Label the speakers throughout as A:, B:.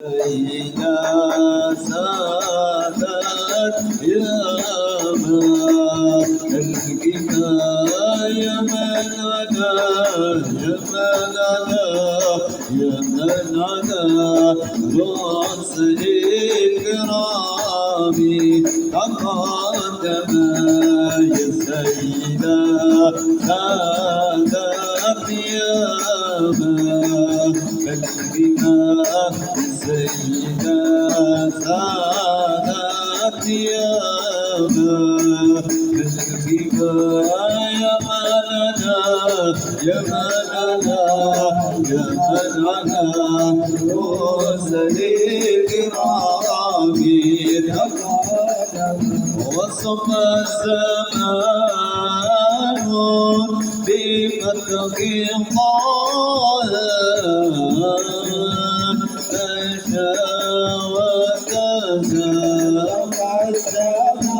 A: سيدنا سادات يا يا من على رأس الكرام تقدم يا سيدنا سادات يا سيدنا سادات يا يا مننا رسل الكرام وصف الزمان بمدح الله تشاء وتزاوى الزمان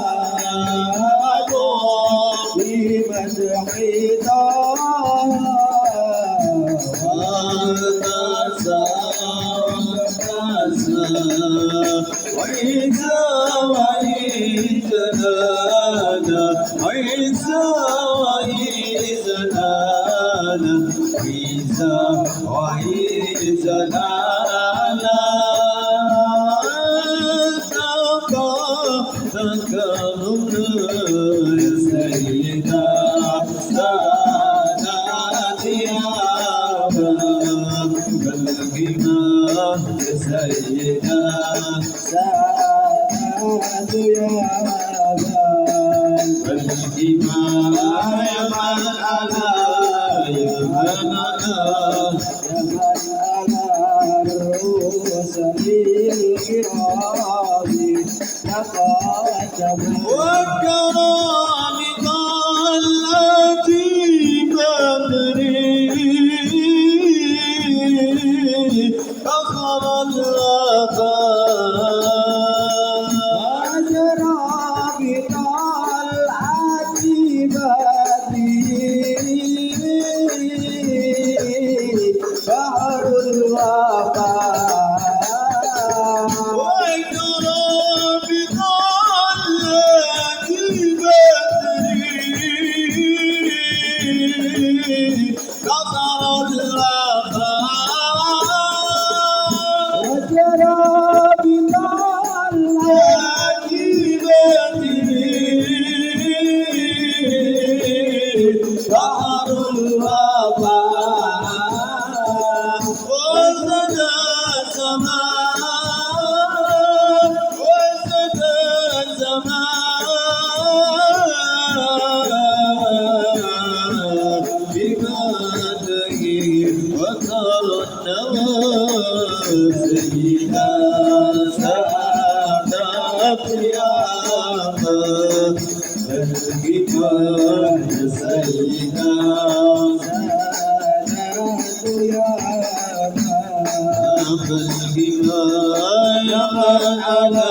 A: بمدح الله سيدنا سادات يا الإمام يا من على يا من على رؤوس الكرام تقدم والكرام ضالتي بدري فخر الوفاء أجرى بطلعة بدري بحر الوفاء وأجرى بطلعة بدري فخر سيدنا سادات يا الكبار سيدنا سادات يا الكبار يا من على